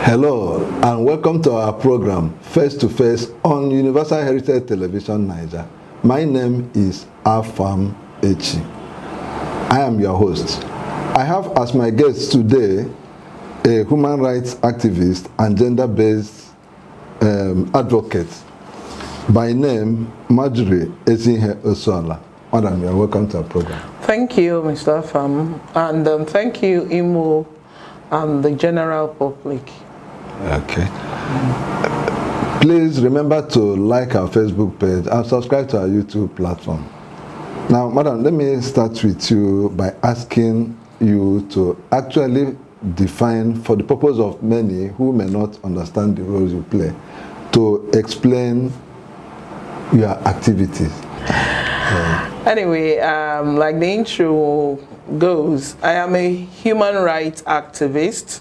Hello and welcome to our program Face to Face on Universal Heritage Television Niger. My name is Afam Echi. I am your host. I have as my guest today a human rights activist and gender-based advocate by name Marjorie Ezihe Osuoha. Madam, you are welcome to our program. Thank you, Mr. Afam, and thank you, Imo, and the general public. Okay. Please remember to like our Facebook page and subscribe to our YouTube platform. Now, Madam, let me start with you by asking you to actually define, for the purpose of many who may not understand the roles you play, to explain your activities. Anyway, like the intro goes, I am a human rights activist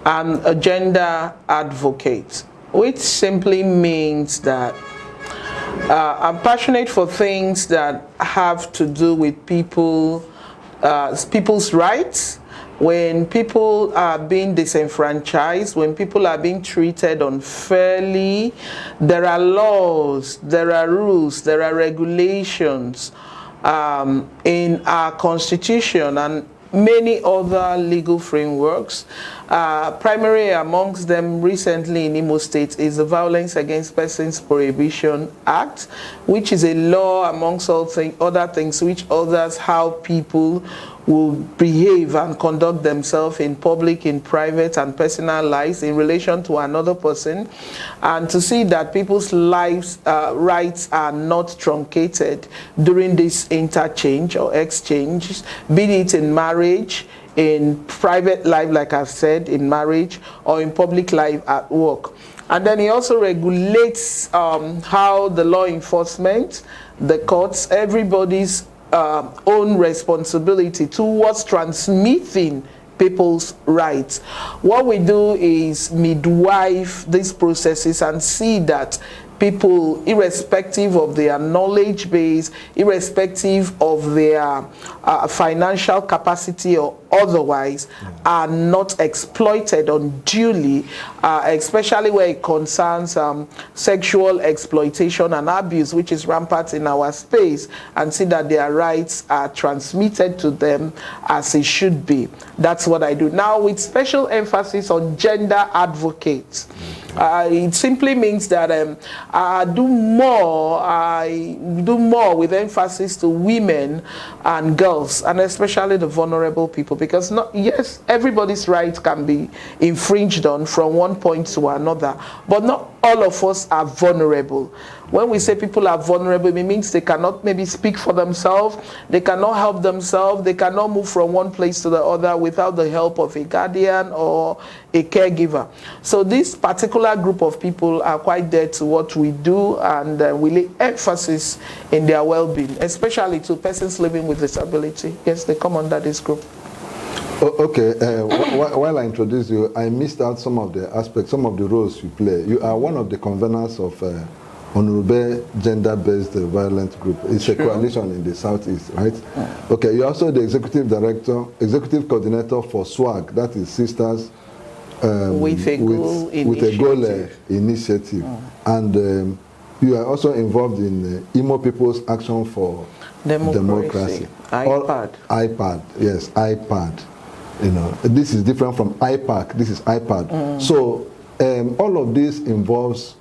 and a gender advocate, which simply means that I'm passionate for things that have to do with people's rights. When people are being disenfranchised, when people are being treated unfairly, there are laws, there are rules, there are regulations in our constitution and many other legal frameworks. Primary amongst them recently in Imo State is the Violence Against Persons Prohibition Act, which is a law amongst other things which orders how people will behave and conduct themselves in public, in private and personal lives in relation to another person, and to see that people's lives rights are not truncated during this interchange or exchange, be it in marriage, in private life, like I've said, in marriage, or in public life at work. And then he also regulates how the law enforcement, the courts, everybody's own responsibility towards transmitting people's rights. What we do is midwife these processes and see that people, irrespective of their knowledge base, irrespective of their financial capacity or otherwise, are not exploited unduly, especially where it concerns sexual exploitation and abuse, which is rampant in our space, and see that their rights are transmitted to them as it should be. That's what I do. Now, with special emphasis on gender advocates. It simply means that I do more with emphasis to women and girls, and especially the vulnerable people, because yes, everybody's rights can be infringed on from one point to another, but not all of us are vulnerable. When we say people are vulnerable, it means they cannot maybe speak for themselves, they cannot help themselves, they cannot move from one place to the other without the help of a guardian or a caregiver. So this particular group of people are quite dead to what we do, and we lay emphasis in their well-being, especially to persons living with disability. Yes, they come under this group. Okay, while I introduce you, I missed out some of the aspects, some of the roles you play. You are one of the conveners of Honorable Gender-Based Violence Group. It's a coalition in the Southeast, right? Okay, you're also the executive director, executive coordinator for SWAG, that is Sisters with a Goal initiative. And you are also involved in Imo People's Action for Democracy. IPAD. Yes, IPAD. You know, this is different from IPAC. This is IPAD. So all of this involves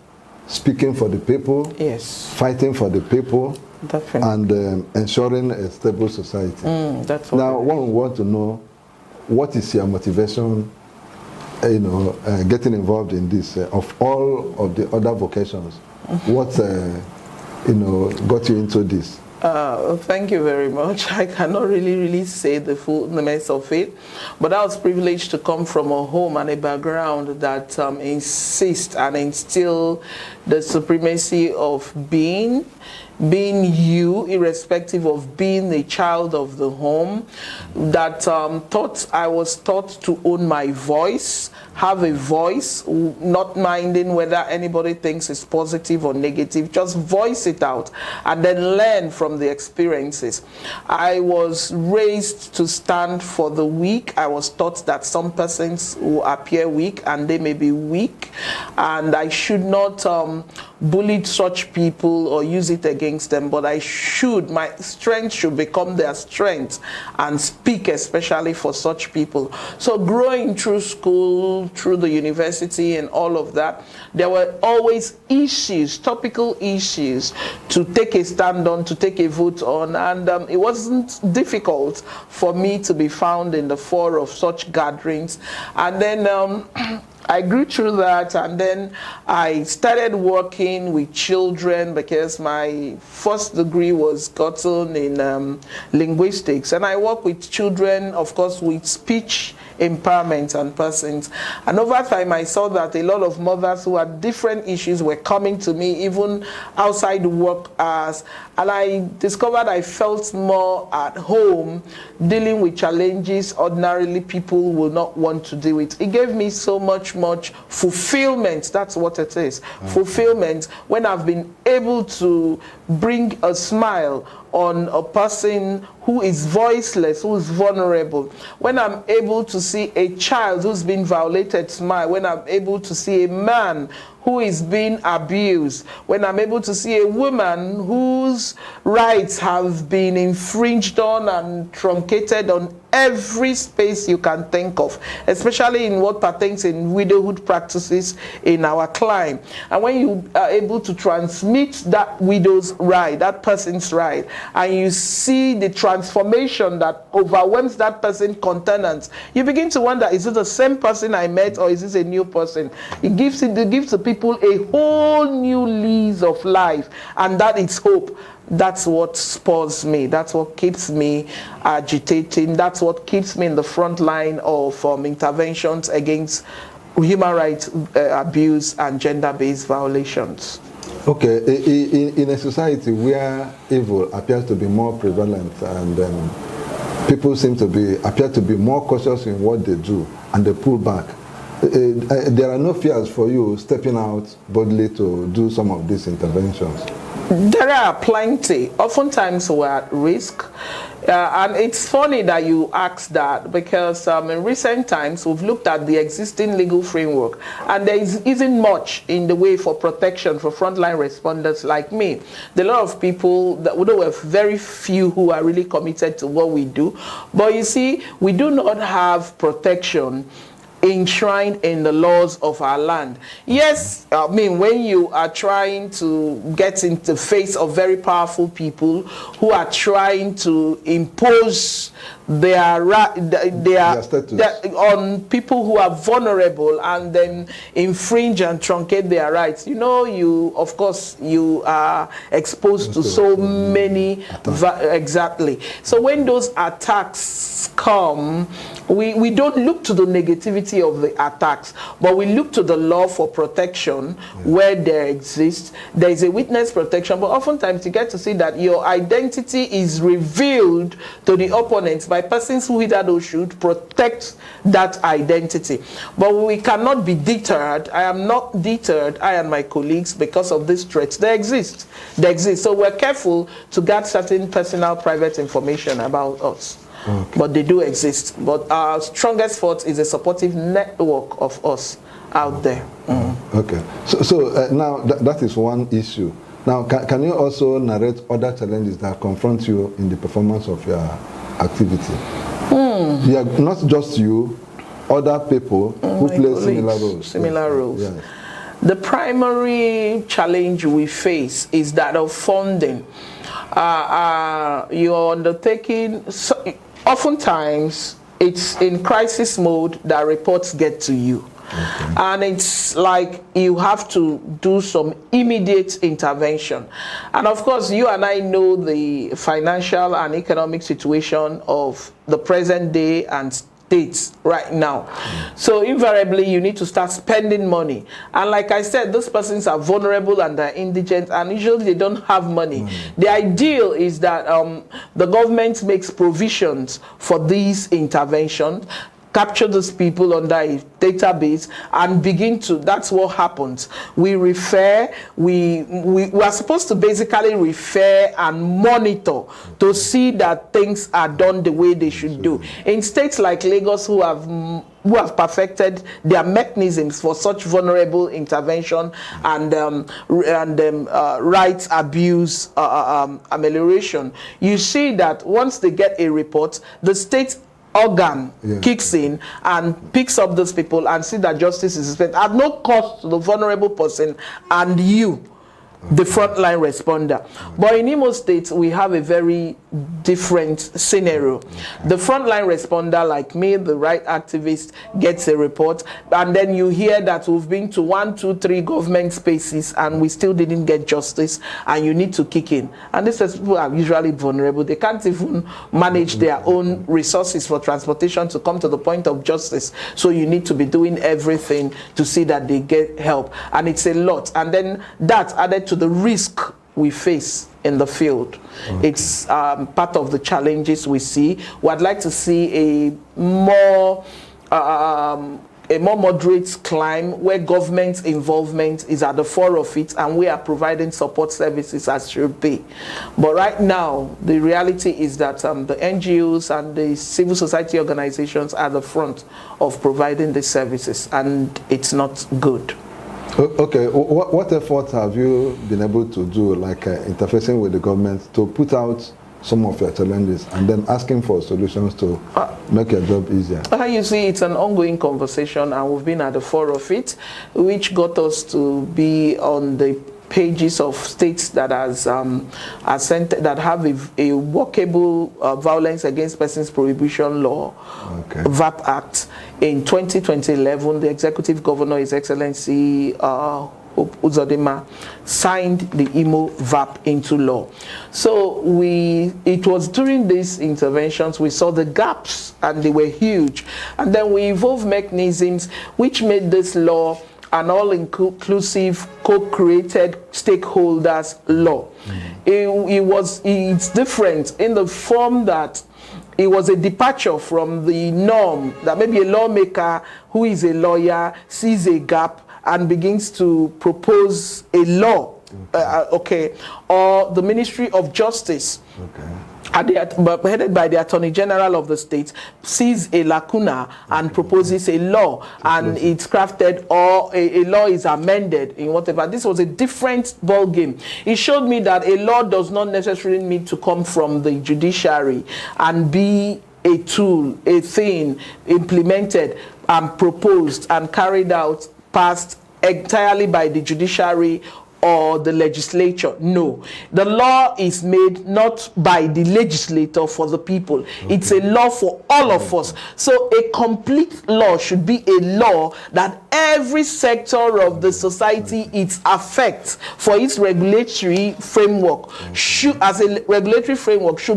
speaking for the people, yes, fighting for the people, definitely, and ensuring a stable society. That's now, one would want to know, what is your motivation, getting involved in this? Of all of the other vocations, what got you into this? Thank you very much. I cannot really say the fullness of it, but I was privileged to come from a home and a background that insists and instill the supremacy of being, being you, irrespective of being a child of the home, that I was taught to own my voice, have a voice, not minding whether anybody thinks it's positive or negative, just voice it out and then learn from the experiences. I was raised to stand for the weak. I was taught that some persons will appear weak and they may be weak, and I should not bully such people or use it against them, but my strength should become their strength and speak especially for such people. So growing through school, through the university and all of that, there were always issues, topical issues to take a stand on, to take a vote on, and it wasn't difficult for me to be found in the fore of such gatherings. And then I grew through that, and then I started working with children because my first degree was gotten in linguistics, and I work with children, of course, with speech empowerment and persons. And over time I saw that a lot of mothers who had different issues were coming to me even outside work hours, and I discovered I felt more at home dealing with challenges ordinarily people will not want to deal with. It gave me so much fulfillment. That's what it is. Okay. Fulfillment when I've been able to bring a smile on a person who is voiceless, who is vulnerable. When I'm able to see a child who's been violated smile, when I'm able to see a man who is being abused, when I'm able to see a woman whose rights have been infringed on and truncated on every space you can think of, especially in what pertains in widowhood practices in our climb. And when you are able to transmit that widow's right, that person's right, and you see the transformation that overwhelms that person's countenance, you begin to wonder, is it the same person I met or is this a new person? It gives to people a whole new lease of life, and that is hope. That's what spurs me. That's what keeps me agitating. That's what keeps me in the front line of interventions against human rights abuse and gender-based violations. Okay, in a society where evil appears to be more prevalent and people appear to be more cautious in what they do and they pull back, there are no fears for you stepping out boldly to do some of these interventions? There are plenty. Oftentimes we're at risk. And it's funny that you asked that, because in recent times we've looked at the existing legal framework, and there isn't much in the way for protection for frontline responders like me. There are a lot of people that we know, have very few who are really committed to what we do. But you see, we do not have protection enshrined in the laws of our land. Yes, I mean, when you are trying to get into the face of very powerful people who are trying to impose their on people who are vulnerable and then infringe and truncate their rights, you know, of course you are exposed to so many exactly. So when those attacks come, we don't look to the negativity of the attacks, but we look to the law for protection where there exists. There is a witness protection, but oftentimes you get to see that your identity is revealed to the opponents by persons who hitherto should protect that identity. But we cannot be deterred. I am not deterred, I and my colleagues, because of these threats. They exist. So we're careful to guard certain personal private information about us. Okay. But they do exist. But our strongest force is a supportive network of us out there. Okay. So now that is one issue. Now, can you also narrate other challenges that confront you in the performance of your activity? Yeah, not just you, other people who play similar roles. Yes. The primary challenge we face is that of funding. You're undertaking, oftentimes it's in crisis mode that reports get to you. Okay. And it's like you have to do some immediate intervention. And of course, you and I know the financial and economic situation of the present day and states right now. So invariably, you need to start spending money. And like I said, those persons are vulnerable and they're indigent, and usually they don't have money. The ideal is that the government makes provisions for these interventions, capture those people under a database, and begin to, that's what happens. We refer, we are supposed to basically refer and monitor to see that things are done the way they should do. In states like Lagos, who have perfected their mechanisms for such vulnerable intervention and rights abuse amelioration, you see that once they get a report, the state organ kicks in and picks up those people and see that justice is spent at no cost to the vulnerable person and you, the frontline responder. But in Imo State, we have a very different scenario. The frontline responder, like me, the right activist, gets a report, and then you hear that we've been to 1, 2, 3 government spaces and we still didn't get justice, and you need to kick in. And these people are usually vulnerable. They can't even manage their own resources for transportation to come to the point of justice. So you need to be doing everything to see that they get help. And it's a lot. And then that added to the risk we face in the field. It's part of the challenges we see. We'd like to see a more moderate climb where government involvement is at the fore of it, and we are providing support services as should be. But right now, the reality is that the NGOs and the civil society organizations are the front of providing the services, and it's not good. Okay, what efforts have you been able to do, like interfacing with the government to put out some of your challenges and then asking for solutions to make your job easier? You see, it's an ongoing conversation, and we've been at the fore of it, which got us to be on the pages of states that that have a workable violence against persons prohibition law, VAP Act. In 2011, the executive governor, His Excellency Uzodimma, signed the Imo VAP into law. So it was during these interventions we saw the gaps, and they were huge. And then we evolved mechanisms which made this law an all-inclusive, co-created stakeholders law. It's different in the form that it was a departure from the norm that maybe a lawmaker who is a lawyer sees a gap and begins to propose a law, or the Ministry of Justice, headed by the Attorney General of the state, sees a lacuna and proposes a law, and it's crafted, or a law is amended in whatever. This was a different ball game. It showed me that a law does not necessarily need to come from the judiciary and be a tool, a thing implemented and proposed and carried out, passed entirely by the judiciary or the legislature. No, the law is made not by the legislator for the people. It's a law for all of us. So a complete law should be a law that every sector of the society it affects for its regulatory framework should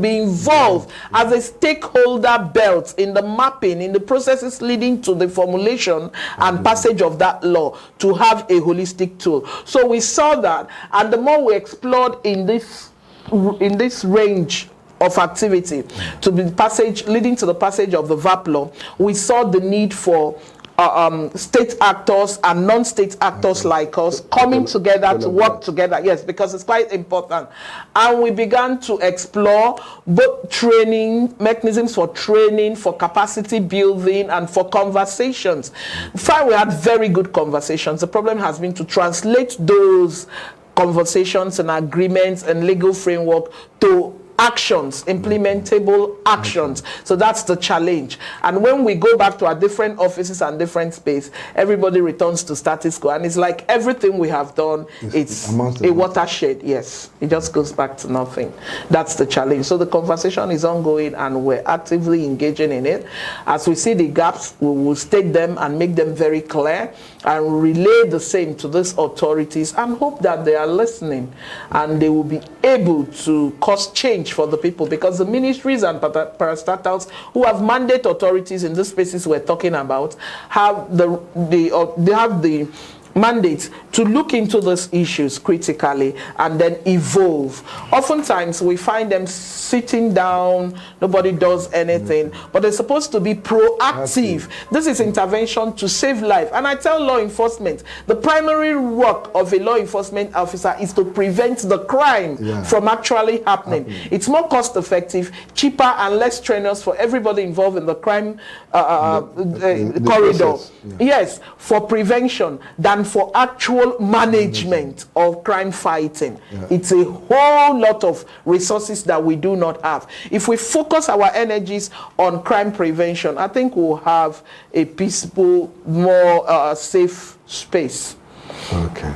be involved as a stakeholder belt in the mapping, in the processes leading to the formulation and passage of that law, to have a holistic tool. So we saw that, and the more we explored in this range of activity to be leading to the passage of the VAP law, we saw the need for state actors and non-state actors like us coming together to work together. Yes, because it's quite important. And we began to explore both training, mechanisms for training, for capacity building, and for conversations. Fine, we had very good conversations. The problem has been to translate those conversations and agreements and legal framework to actions, implementable actions. So that's the challenge. And when we go back to our different offices and different space, everybody returns to status quo, and it's like everything we have done, it's a watershed. Yes, it just goes back to nothing. That's the challenge. So the conversation is ongoing, and we're actively engaging in it. As we see the gaps, we will state them and make them very clear and relay the same to these authorities, and hope that they are listening and they will be able to cause change change for the people, because the ministries and parastatals who have mandate authorities in the spaces we're talking about have they have the mandate to look into these issues critically and then evolve. Oftentimes we find them sitting down, nobody does anything, but they're supposed to be proactive. This is intervention to save life. And I tell law enforcement, the primary work of a law enforcement officer is to prevent the crime from actually happening. It's more cost effective, cheaper, and less strenuous for everybody involved in the crime corridor. Yes, for prevention than for actual management of crime fighting. It's a whole lot of resources that we do not have. If we focus our energies on crime prevention, I think we'll have a peaceful, more safe space. Okay.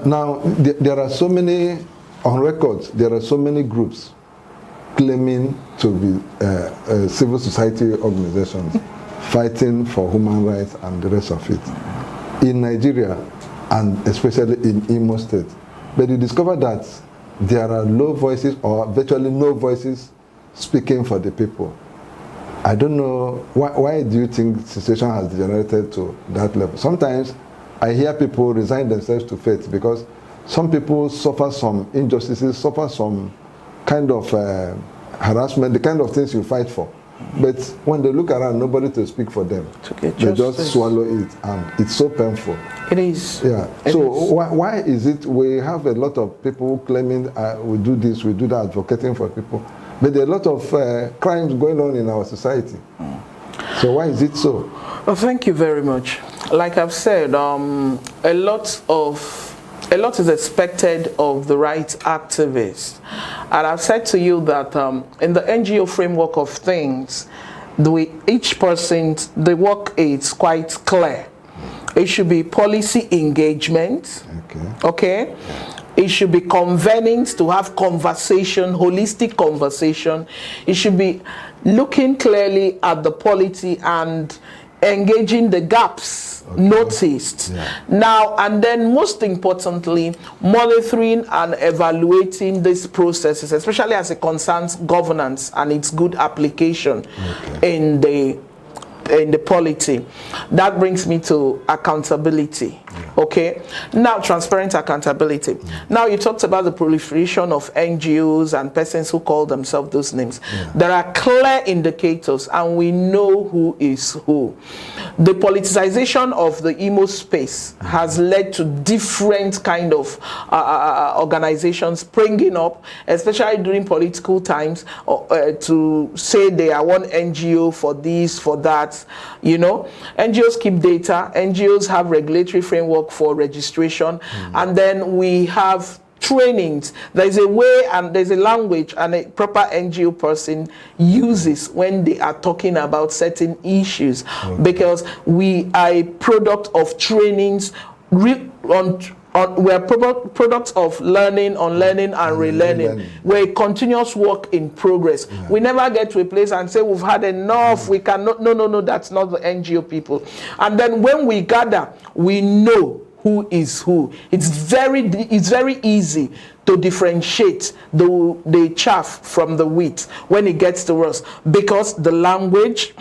Now, there are so many, on records, there are so many groups claiming to be civil society organizations fighting for human rights and the rest of it in Nigeria, and especially in Imo State. But you discover that there are low voices or virtually no voices speaking for the people. I don't know, why do you think the situation has degenerated to that level? Sometimes I hear people resign themselves to fate because some people suffer some injustices, suffer some kind of harassment, the kind of things you fight for. But when they look around, nobody to speak for them. They just swallow it, and it's so painful. It is. Yeah. Why is it we have a lot of people claiming we do this, we do that, advocating for people, but there are a lot of crimes going on in our society. So why is it so? Well, thank you very much. Like I've said, a lot is expected of the rights activists. And I've said to you that in the NGO framework of things, each person, the work is quite clear. It should be policy engagement, okay? It should be convening to have conversation, holistic conversation. It should be looking clearly at the polity and engaging the gaps noticed. Now, and then most importantly, monitoring and evaluating these processes, especially as it concerns governance and its good application in the polity. That brings me to accountability. Okay, now transparent accountability. Now you talked about the proliferation of NGOs and persons who call themselves those names. There are clear indicators, and we know who is who. The politicization of the Imo space has led to different kind of organizations springing up, especially during political times, to say they are one NGO for this, for that. You know, NGOs keep data, NGOs have regulatory framework for registration, and then we have trainings. There's a way and there's a language and a proper NGO person uses when they are talking about certain issues, because we are a product of trainings we're products of learning, unlearning, and relearning. We're a continuous work in progress. We never get to a place and say we've had enough. We cannot. No. That's not the NGO people. And then when we gather, we know who is who. It's very easy to differentiate the chaff from the wheat when it gets to us, because the language.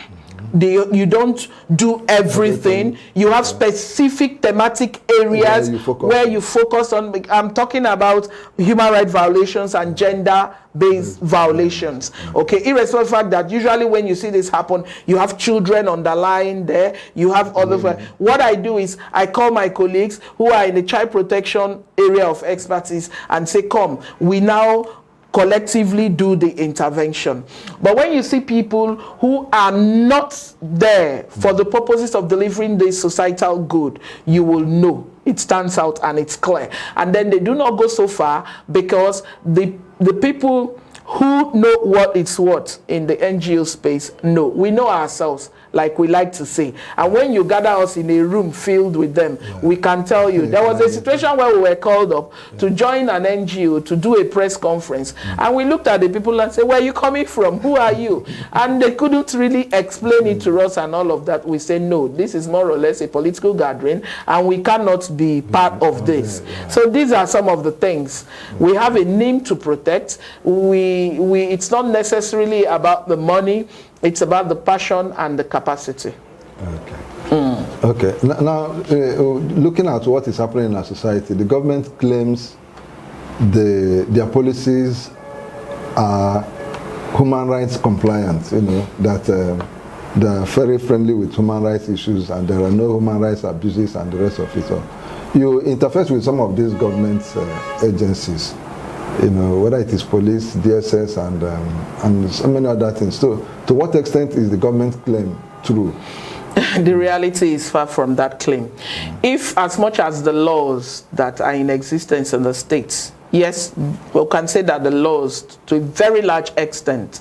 You don't do everything. You have specific thematic areas where you focus on. I'm talking about human rights violations and gender-based violations. Okay, irrespective of the fact that usually when you see this happen, you have children underlying there. You have other. What I do is I call my colleagues who are in the child protection area of expertise and say, "Come, we now collectively do the intervention." But when you see people who are not there for the purposes of delivering the societal good, you will know it stands out and it's clear. And then they do not go so far, because the people who know what it's what in the NGO space know. We know ourselves. like we like to say. And when you gather us in a room filled with them, we can tell you. There was a situation where we were called up to join an NGO to do a press conference. And we looked at the people and said, where are you coming from? Who are you? And they couldn't really explain it to us and all of that. We said, no, this is more or less a political gathering and we cannot be part of this. So these are some of the things. We have a name to protect. It's not necessarily about the money, it's about the passion and the capacity. Okay. Okay. Now, looking at what is happening in our society, the government claims their policies are human rights compliant, you know, that they're very friendly with human rights issues and there are no human rights abuses and the rest of it. So you interface with some of these government agencies, you know, whether it is police, DSS, and so many other things. So to what extent is the government claim true? The reality is far from that claim. If as much as the laws that are in existence in the states, yes, we can say that the laws to a very large extent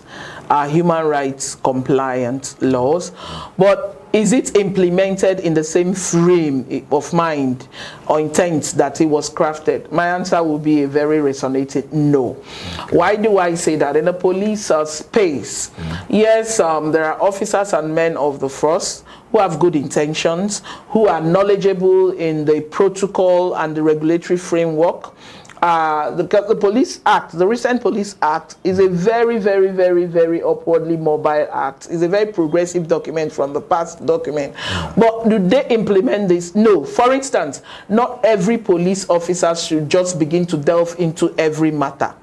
are human rights compliant laws, but is it implemented in the same frame of mind or intent that it was crafted? My answer will be a very resonated no. Okay. Why do I say that? In the police space, yes, there are officers and men of the force who have good intentions, who are knowledgeable in the protocol and the regulatory framework. The Police Act, the recent Police Act, is a very, very, very, very upwardly mobile act. It's a very progressive document from the past document. But do they implement this? No. For instance, not every police officer should just begin to delve into every matter.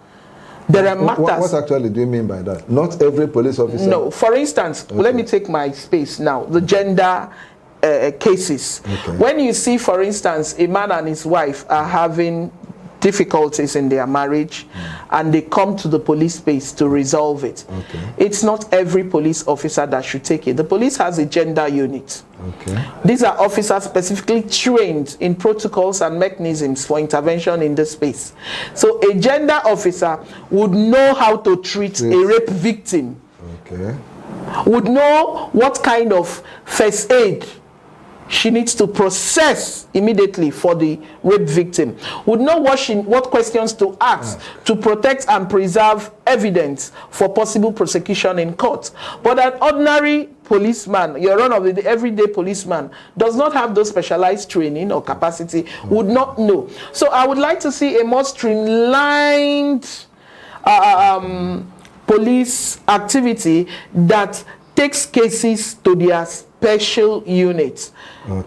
There are matters. What actually do you mean by that? Not every police officer? No. For instance, let me take my space now. The gender cases. When you see, for instance, a man and his wife are having difficulties in their marriage and they come to the police space to resolve it. It's not every police officer that should take it. The police has a gender unit. These are officers specifically trained in protocols and mechanisms for intervention in this space. So a gender officer would know how to treat a rape victim, would know what kind of first aid she needs to process immediately for the rape victim, would know what questions to ask to protect and preserve evidence for possible prosecution in court. But an ordinary policeman, your run-of-the everyday policeman, does not have those specialized training or capacity, would not know. So I would like to see a more streamlined police activity that takes cases to their special units.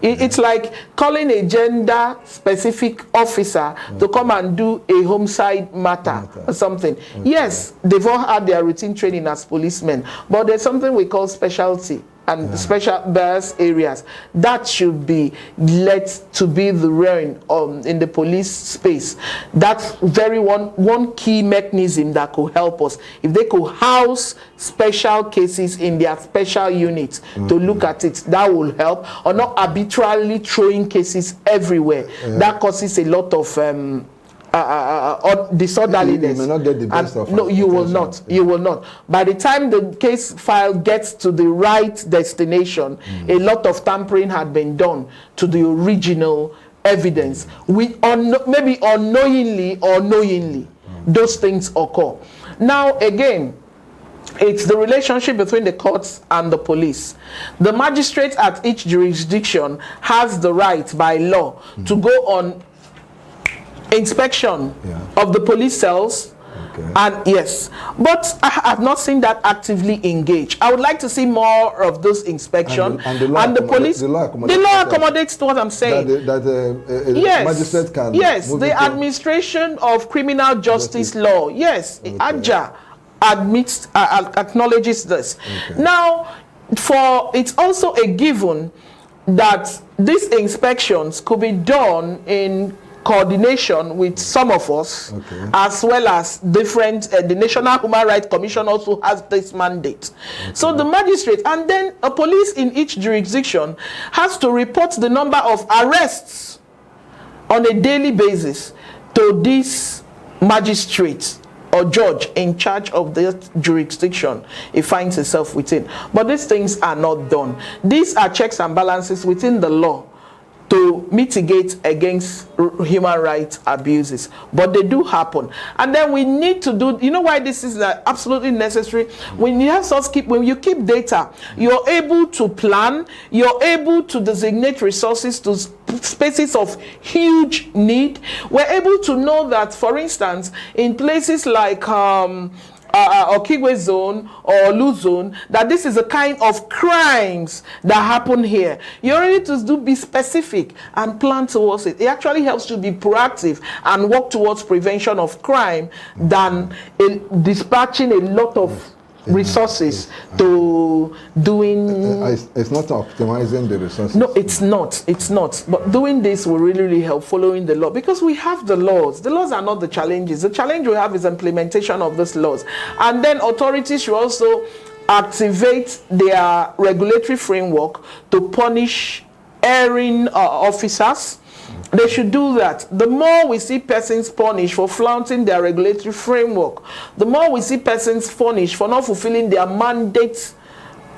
It's like calling a gender-specific officer to come and do a homicide matter or something. Yes, they've all had their routine training as policemen, but there's something we call specialty and special bears areas that should be let to be the realm in the police space. That's very one key mechanism that could help us. If they could house special cases in their special units to look at it, that will help. Or not arbitrarily throwing cases everywhere. That causes a lot of disorderliness. You may not get the best of no, you will not. You will not. By the time the case file gets to the right destination, a lot of tampering had been done to the original evidence. Maybe unknowingly or knowingly, those things occur. Now, again, it's the relationship between the courts and the police. The magistrate at each jurisdiction has the right by law to go on inspection of the police cells, and yes, but I have not seen that actively engaged. I would like to see more of those inspection and the police. The law accommodates to what I'm saying. That magistrate can. Yes, the administration of criminal justice law. Yes, AJA acknowledges this. Now, it's also a given that these inspections could be done in coordination with some of us, as well as different, the National Human Rights Commission also has this mandate. So the magistrate and then a police in each jurisdiction has to report the number of arrests on a daily basis to this magistrate or judge in charge of the jurisdiction it finds itself within. But these things are not done. These are checks and balances within the law to mitigate against human rights abuses, but they do happen. And then we need to do, you know why this is absolutely necessary? When you keep data, you're able to plan, you're able to designate resources to spaces of huge need. We're able to know that, for instance, in places like Okigwe zone or Lu zone, that this is a kind of crimes that happen here. You already need to be specific and plan towards it. It actually helps to be proactive and work towards prevention of crime than dispatching a lot of resources to doing. It's not optimizing the resources. No, it's not. But doing this will really help, following the law, because we have the laws. The laws are not the challenges. The challenge we have is implementation of these laws. And then authorities should also activate their regulatory framework to punish erring officers. They should do that. The more we see persons punished for flaunting their regulatory framework, the more we see persons punished for not fulfilling their mandate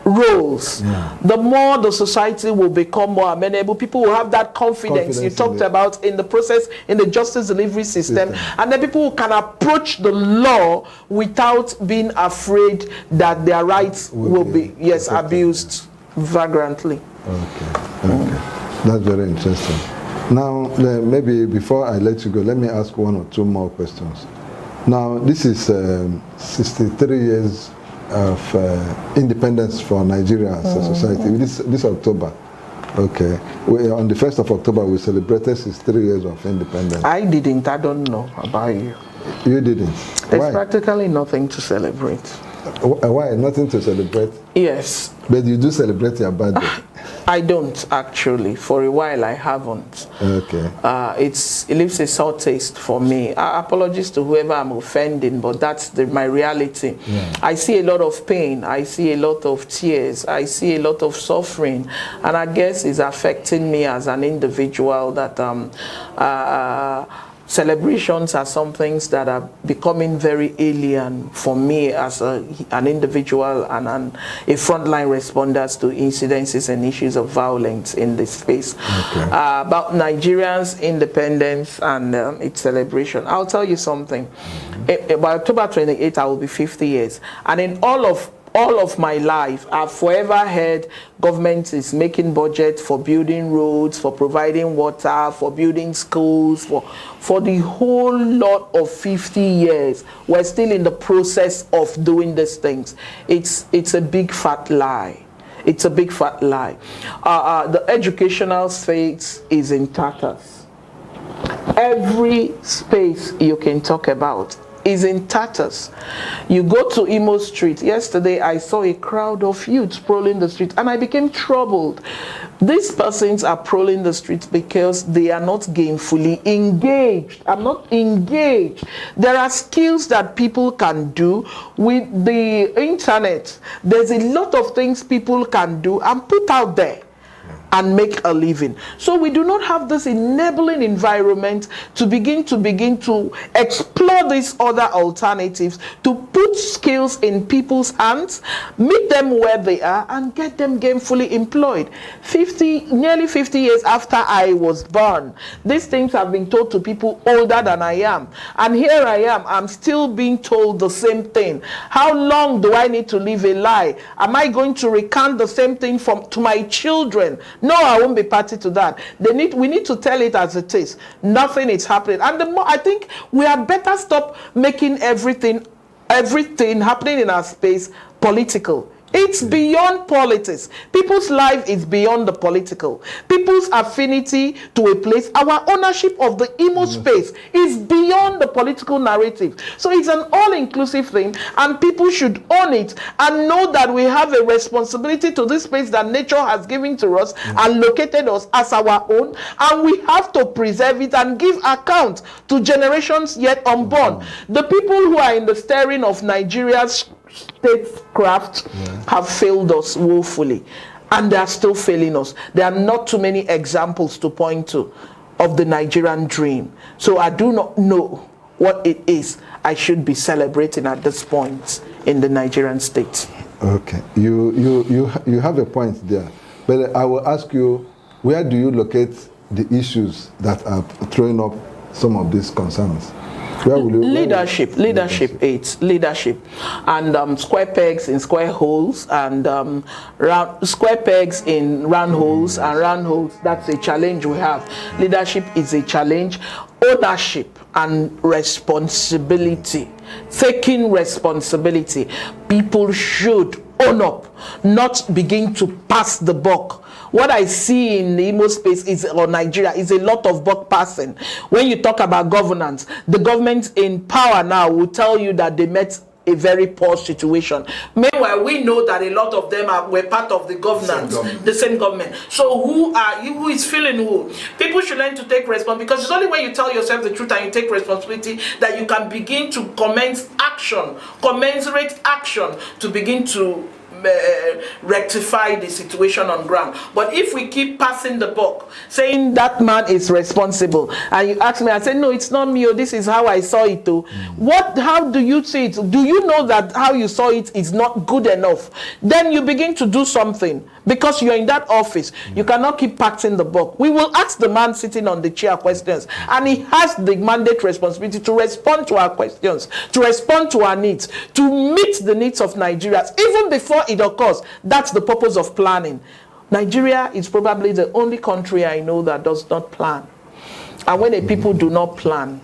roles, the more the society will become more amenable. People will have that confidence you talked about in the process, in the justice delivery system. And then people can approach the law without being afraid that their rights will be abused vagrantly. Okay. That's very interesting. Now, maybe before I let you go, let me ask one or two more questions. Now, this is 63 years of independence for Nigeria as a society. This October. Okay. On the 1st of October, we celebrated 63 years of independence. I didn't. I don't know about you. You didn't? There's practically nothing to celebrate. Why? Nothing to celebrate? Yes. But you do celebrate your birthday? I don't, actually. For a while, I haven't. Okay. It leaves a sour taste for me. Apologies to whoever I'm offending, but that's my reality. I see a lot of pain. I see a lot of tears. I see a lot of suffering. And I guess it's affecting me as an individual that celebrations are some things that are becoming very alien for me as an individual and a frontline responder to incidences and issues of violence in this space. About Nigerians' independence and its celebration, I'll tell you something. By October 28th, I will be 50 years. And in all of my life, I've forever heard government is making budget for building roads, for providing water, for building schools, for the whole lot of 50 years. We're still in the process of doing these things. It's a big fat lie. It's a big fat lie. The educational space is in tatters. Every space you can talk about is in tatters. You go to Imo Street. Yesterday, I saw a crowd of youths prowling the street, and I became troubled. These persons are prowling the streets because they are not gainfully engaged. I'm not engaged. There are skills that people can do with the internet. There's a lot of things people can do and put out there and make a living. So we do not have this enabling environment to begin to explore these other alternatives, to put skills in people's hands, meet them where they are, and get them gainfully employed. Nearly 50 years after I was born, these things have been told to people older than I am. And here I am, I'm still being told the same thing. How long do I need to live a lie? Am I going to recount the same thing to my children? No, I won't be party to that. We need to tell it as it is. Nothing is happening. And the more, I think we had better stop making everything happening in our space political. It's beyond politics. People's life is beyond the political. People's affinity to a place, our ownership of the Imo space is beyond the political narrative. So it's an all-inclusive thing, and people should own it and know that we have a responsibility to this space that nature has given to us and located us as our own, and we have to preserve it and give account to generations yet unborn. The people who are in the steering of Nigeria's statecraft have failed us woefully, and they are still failing us. There are not too many examples to point to of the Nigerian dream. So I do not know what it is I should be celebrating at this point in the Nigerian state. Okay, you have a point there, but I will ask you, where do you locate the issues that are throwing up some of these concerns? Where will you, leadership, and square pegs in square holes, and square pegs in round holes, and round holes. That's a challenge we have. Leadership is a challenge. Ownership and responsibility, taking responsibility. People should own up, not begin to pass the buck. What I see in the Imo space is, or Nigeria, is a lot of buck passing. When you talk about governance, the government in power now will tell you that they met a very poor situation. Meanwhile, we know that a lot of them were part of the governance, the same government. So who is feeling who? People should learn to take responsibility, because it's only when you tell yourself the truth and you take responsibility that you can begin to commence action, commensurate action, to begin to rectify the situation on ground. But if we keep passing the buck, saying that man is responsible, and you ask me, I say, no, it's not me, or this is how I saw it too. How do you see it? Do you know that how you saw it is not good enough? Then you begin to do something, because you're in that office. You cannot keep passing the buck. We will ask the man sitting on the chair questions, and he has the mandate responsibility to respond to our questions, to respond to our needs, to meet the needs of Nigerians, even before it occurs. That's the purpose of planning. Nigeria is probably the only country I know that does not plan. And when the people do not plan,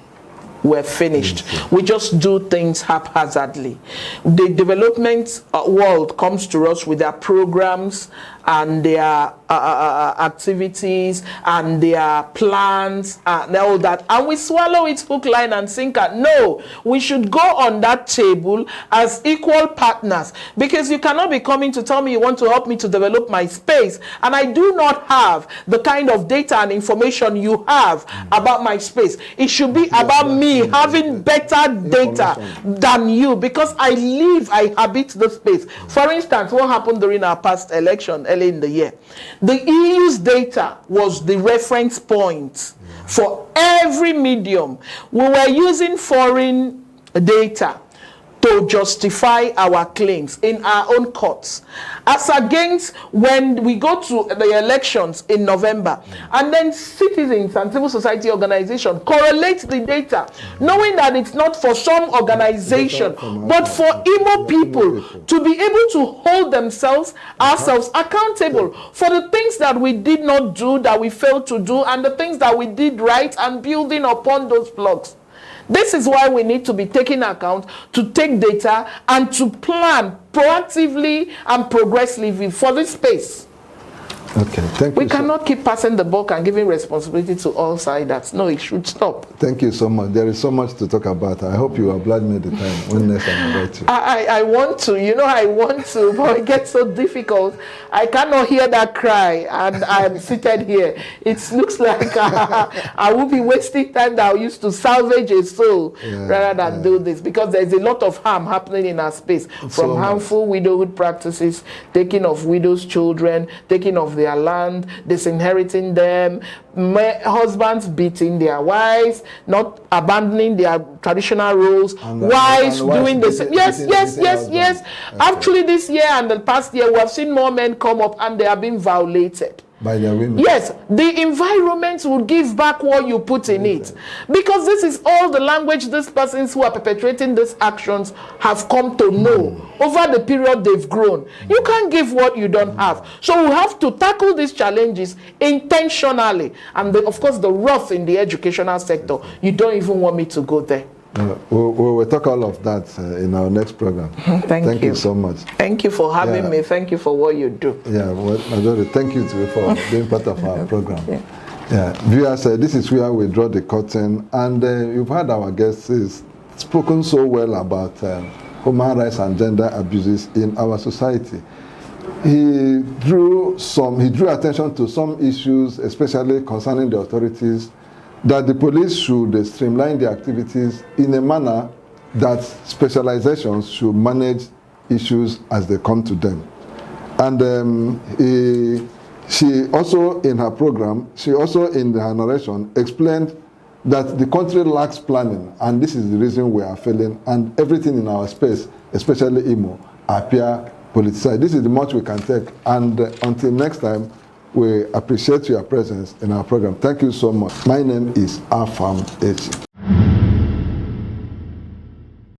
we're finished. We just do things haphazardly. The development world comes to us with their programs and their activities and their plans and all that, and we swallow it hook, line and sinker. No, we should go on that table as equal partners, because you cannot be coming to tell me you want to help me to develop my space, and I do not have the kind of data and information you have about my space. It should be about me having better data than you, because I habit the space. For instance, what happened during our past election early in the year? The EU's data was the reference point for every medium. We were using foreign data to justify our claims in our own courts, as against when we go to the elections in November, and then citizens and civil society organizations correlate the data, knowing that it's not for some organization but for Imo people to be able to hold ourselves accountable for the things that we did not do, that we failed to do, and the things that we did right, and building upon those blocks. This is why we need to be taking account, to take data, and to plan proactively and progressively for this space. Okay, thank you. We cannot keep passing the buck and giving responsibility to all siders. No, it should stop. Thank you so much. There is so much to talk about. I hope you oblige me the time when next I invite you. I want to, I want to, but it gets so difficult. I cannot hear that cry, and I'm seated here. It looks like I will be wasting time that I used to salvage a soul rather than do this, because there's a lot of harm happening in our space, from harmful widowhood practices, taking of widows' children, taking of their land, disinheriting them, husbands beating their wives, not abandoning their traditional roles, wives doing the same. Yes. Actually, this year and the past year, we have seen more men come up and they are being violated by their women. Yes, the environment will give back what you put in it, because this is all the language these persons who are perpetrating these actions have come to know over the period they've grown. You can't give what you don't have. So we have to tackle these challenges intentionally. And of course, the rough in the educational sector, you don't even want me to go there. We'll talk all of that in our next program. Thank you so much. Thank you for having me. Thank you for what you do. Yeah, well, thank you for being part of our program. Viewers, this is where we draw the curtain, and you've heard our guests spoken so well about human rights and gender abuses in our society. He drew attention to some issues, especially concerning the authorities, that the police should streamline their activities in a manner that specializations should manage issues as they come to them. And she also in her program, in her narration explained that the country lacks planning, and this is the reason we are failing, and everything in our space, especially Imo, appear politicized. This is the much we can take, and until next time, we appreciate your presence in our program. Thank you so much. My name is Ezihe.